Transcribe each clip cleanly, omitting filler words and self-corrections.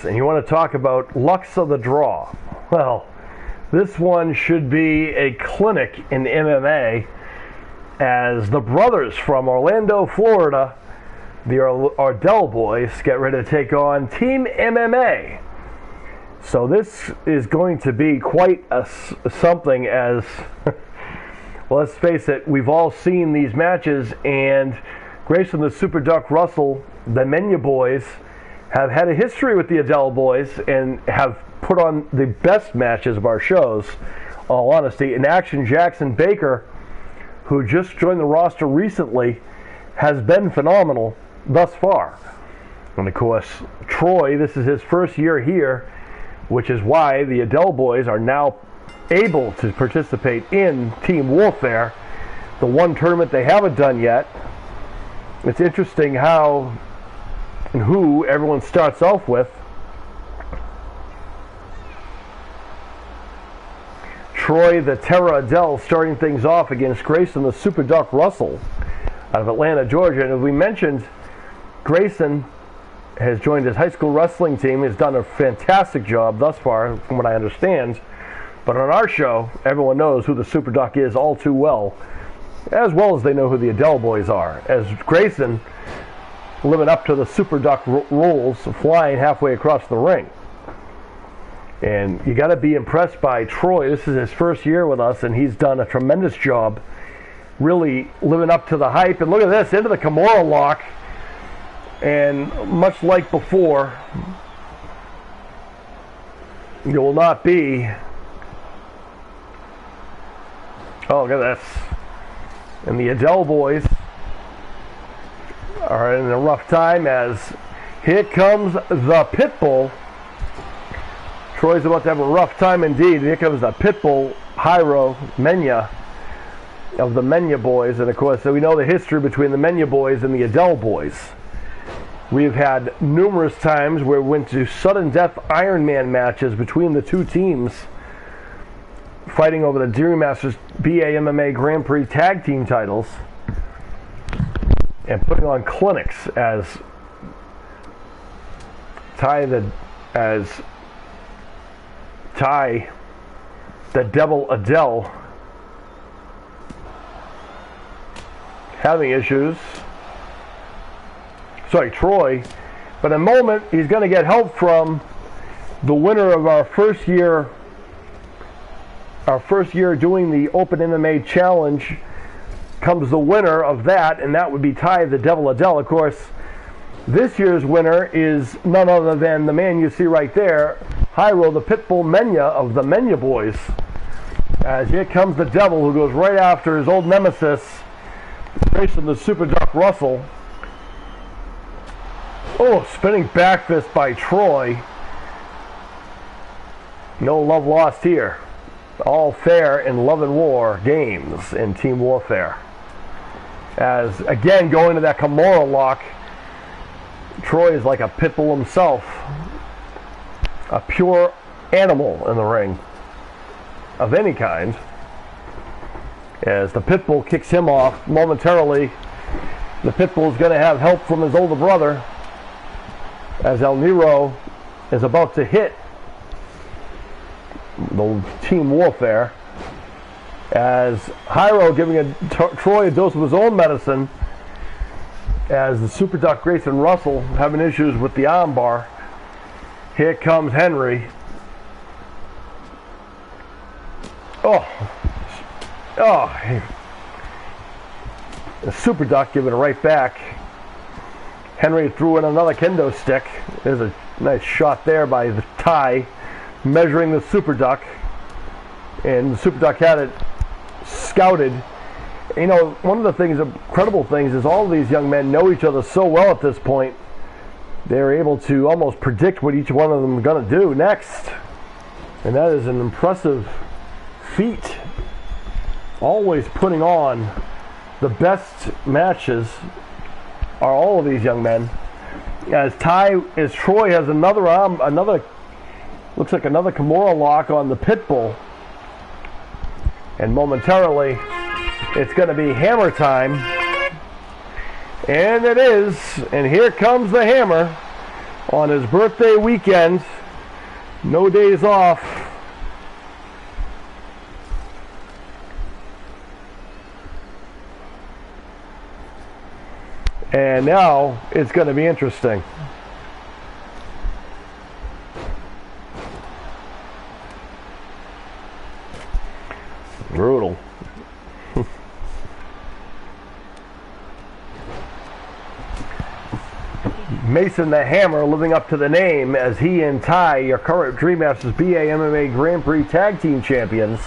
And you want to talk about lucks of the draw. Well, this one should be a clinic in MMA as the brothers from Orlando, Florida, the Ardell boys, get ready to take on Team MMA. So this is going to be quite something as, well, let's face it, we've all seen these matches, and Grayson the Super Duck Russell, the Menya boys, have had a history with the Ardell boys and have put on the best matches of our shows, all honesty. And Action Jackson Baker, who just joined the roster recently, has been phenomenal thus far. And of course, Troy, this is his first year here, which is why the Ardell boys are now able to participate in Team Warfare, the one tournament they haven't done yet. It's interesting how and who everyone starts off with. Troy the Terra Ardell starting things off against Grayson the Super Duck Russell out of Atlanta, Georgia. And as we mentioned, Grayson has joined his high school wrestling team. He's done a fantastic job thus far, from what I understand. But on our show, everyone knows who the Super Duck is all too well as they know who the Ardell boys are. As Grayson living up to the Super Duck rules, flying halfway across the ring. And you got to be impressed by Troy. This is his first year with us, and he's done a tremendous job really living up to the hype. And look at this, into the Kimura lock. And much like before, you will not be... Oh, look at this. And the Ardell boys are in a rough time as here comes the Pitbull. Troy's about to have a rough time indeed. Here comes the Pitbull, Jairo Menya of the Menya boys. And of course, so we know the history between the Menya boys and the Ardell boys. We've had numerous times where we went to sudden death Ironman matches between the two teams, fighting over the Dream Masters BA MMA Grand Prix tag team titles and putting on clinics as Ty the Devil Ardell having issues. Sorry, Troy. But in a moment, he's going to get help from the winner of our first year doing the Open MMA Challenge. Comes the winner of that, and that would be Ty the Devil Ardell. Of course, this year's winner is none other than the man you see right there, Jairo the Pitbull Menya of the Menya boys. As here comes the Devil, who goes right after his old nemesis, Grayson the Super Duck Russell. Oh, spinning back fist by Troy. No love lost here. All fair in love and war games in Team Warfare. As, again, going to that Kimura lock, Troy is like a pit bull himself. A pure animal in the ring of any kind. As the pit bull kicks him off momentarily, the pit bull is going to have help from his older brother as El Nero is about to hit the Team Warfare, as Jairo giving Troy a dose of his own medicine, as the Super Duck Grayson Russell having issues with the arm bar. Here comes Henry. Oh, the Super Duck giving it right back. Henry threw in another kendo stick. There's a nice shot there by the Ty, measuring the Super Duck, and the Super Duck had it scouted. You know, one of the things, incredible things, is all of these young men know each other so well at this point. They're able to almost predict what each one of them are going to do next, and that is an impressive feat. Always putting on the best matches are all of these young men. As Troy has another looks like another Kimura lock on the Pitbull. And momentarily, it's going to be hammer time. And it is. And here comes the hammer on his birthday weekend. No days off. And now it's going to be interesting. Brutal. Mason the Hammer living up to the name as he and Ty, your current Dream Masters BA MMA Grand Prix Tag Team Champions,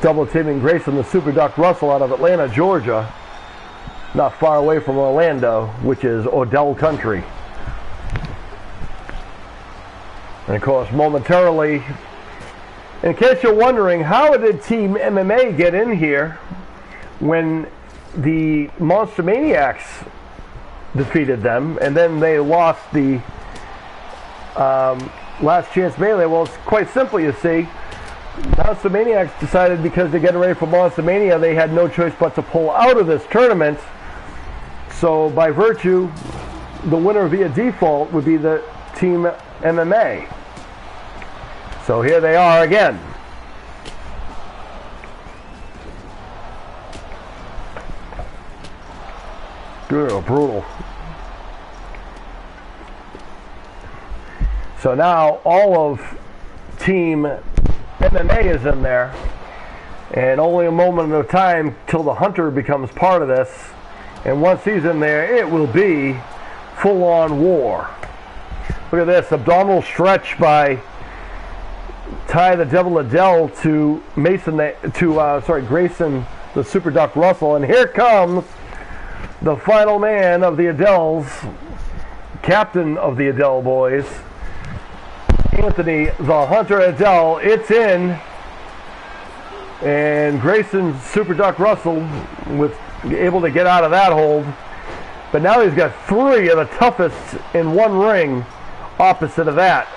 double teaming Grayson the Super Duck Russell out of Atlanta, Georgia, not far away from Orlando, which is Odell country. And of course, momentarily, in case you're wondering, how did Team MMA get in here when the Monster Maniacs defeated them, and then they lost the last chance melee? Well, it's quite simple, you see. Monster Maniacs decided because they're getting ready for Monster Mania, they had no choice but to pull out of this tournament. So by virtue, the winner via default would be the Team MMA. So here they are again. Good, brutal. So now all of Team MMA is in there, and only a moment of time till the Hunter becomes part of this. And once he's in there, it will be full-on war. Look at this abdominal stretch by Ty the Devil Adele to Grayson the Super Duck Russell, and here comes the final man of the Adeles, captain of the Adele boys, Anthony the Hunter Adele. It's in, and Grayson Super Duck Russell was able to get out of that hold, but now he's got three of the toughest in one ring opposite of that.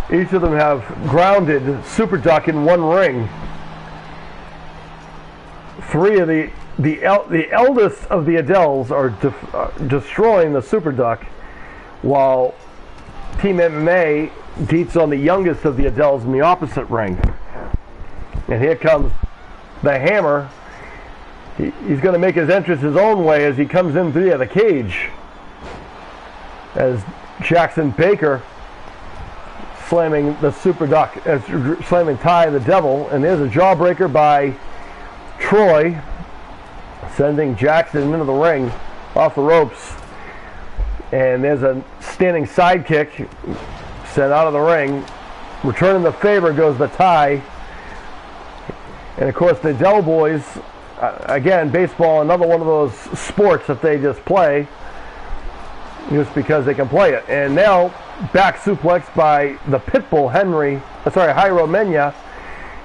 Each of them have grounded Super Duck in one ring. Three of the eldest of the Adeles are destroying the Super Duck, while Team MMA beats on the youngest of the Adeles in the opposite ring. And here comes the Hammer. He's going to make his entrance his own way as he comes in via the cage, as Jackson Baker slamming the Super Duck, slamming Ty the Devil, and there's a jawbreaker by Troy, sending Jackson into the ring off the ropes. And there's a standing sidekick sent out of the ring. Returning the favor goes the Ty. And of course the Adele boys, again, baseball, another one of those sports that they just play just because they can play it. And now back suplex by the Pitbull, Jairo Mena.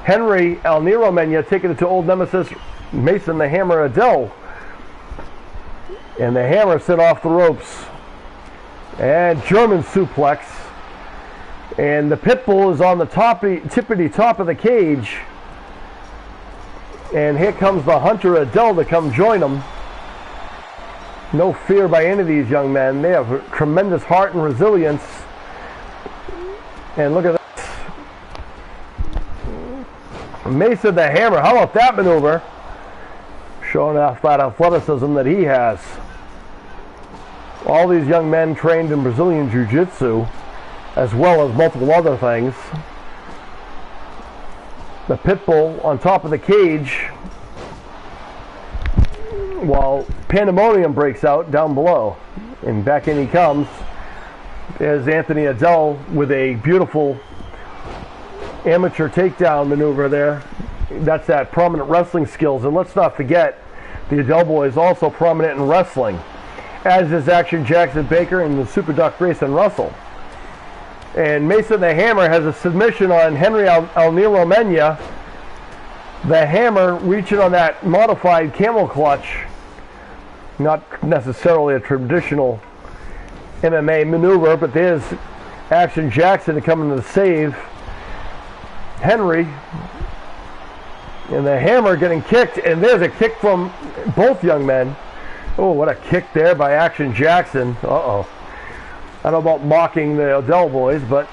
Henry El Nero Mena taking it to old nemesis Mason the Hammer Adele. And the Hammer set off the ropes. And German suplex. And the Pitbull is on the tippity top of the cage. And here comes the Hunter Adele to come join them. No fear by any of these young men. They have tremendous heart and resilience. And look at this. Mason the Hammer. How about that maneuver? Showing off that athleticism that he has. All these young men trained in Brazilian Jiu-Jitsu, as well as multiple other things. The Pitbull on top of the cage, while pandemonium breaks out down below. And back in he comes. There's Anthony Adele with a beautiful amateur takedown maneuver there. That's that prominent wrestling skills. And let's not forget, the Adele boys also prominent in wrestling, as is Action Jackson Baker and the Super Duck Grayson Russell. And Mason the Hammer has a submission on Henry El Nero Mena. The Hammer reaching on that modified camel clutch. Not necessarily a traditional MMA maneuver, but there's Action Jackson to come in to save Henry. And the Hammer getting kicked, and there's a kick from both young men. Oh, what a kick there by Action Jackson. Uh-oh. I don't know about mocking the Odell boys, but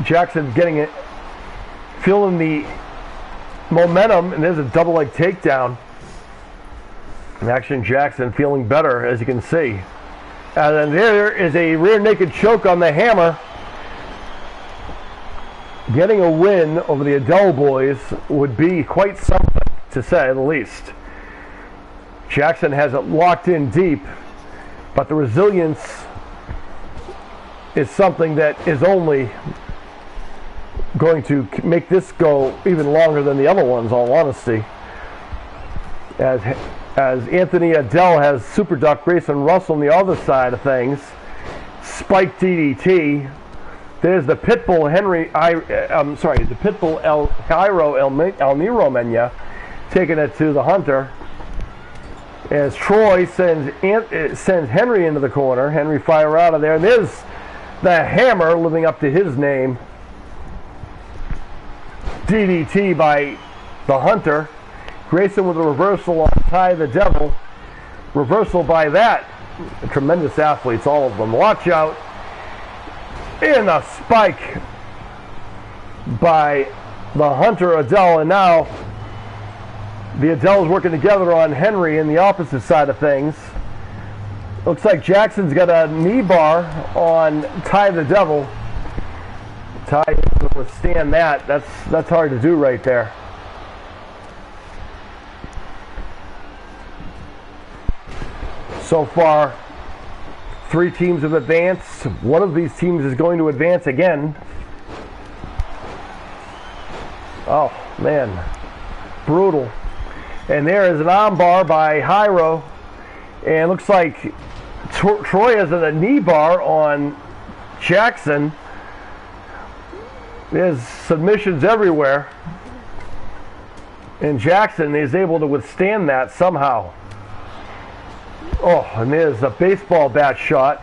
Jackson getting it, feeling the momentum, and there's a double leg takedown. And Action Jackson feeling better, as you can see. And then there is a rear naked choke on the Hammer. Getting a win over the Odell boys would be quite something, to say the least. Jackson has it locked in deep, but the resilience is something that is only going to make this go even longer than the other ones, all honesty. As Anthony Odell has super duck Grayson Russell on the other side of things. Spike DDT. There's the Pitbull the Pitbull El Nero Menya taking it to the Hunter. As Troy sends Henry into the corner. Henry fire out of there. And there's the Hammer living up to his name. DDT by the Hunter. Grayson with a reversal on Ty the Devil. Reversal by that. Tremendous athletes, all of them. Watch out. And a spike by the Hunter Odell. And now the Odells working together on Henry in the opposite side of things. Looks like Jackson's got a knee bar on Ty the Devil. Ty can withstand that. That's hard to do right there. So far, 3 teams have advanced. One of these teams is going to advance again. Oh, man. Brutal. And there is an armbar by Hyro. And looks like Troy has a knee bar on Jackson. There's submissions everywhere. And Jackson is able to withstand that somehow. Oh, and there's a baseball bat shot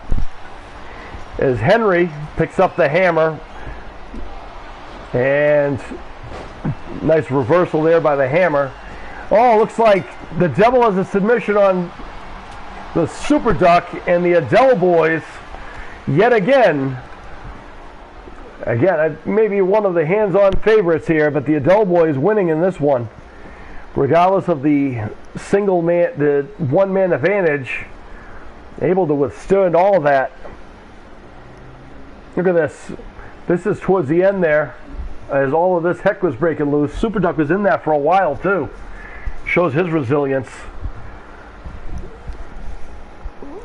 as Henry picks up the Hammer. And nice reversal there by the Hammer. Oh, looks like the Devil has a submission on the Super Duck, and the Odell boys yet again. Again, maybe one of the hands-on favorites here, but the Odell boys winning in this one. Regardless of the the one-man advantage, able to withstand all of that. Look at this. This is towards the end there, as all of this heck was breaking loose. Super Duck was in there for a while too. Shows his resilience.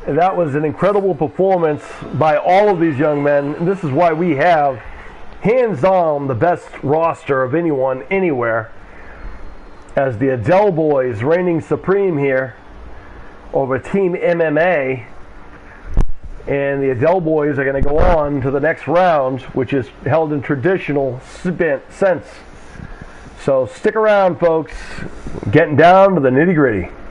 And that was an incredible performance by all of these young men. And this is why we have, hands down, the best roster of anyone anywhere. As the Odell boys reigning supreme here over Team MMA. And the Odell boys are going to go on to the next round, which is held in traditional sense. So stick around, folks. Getting down to the nitty-gritty.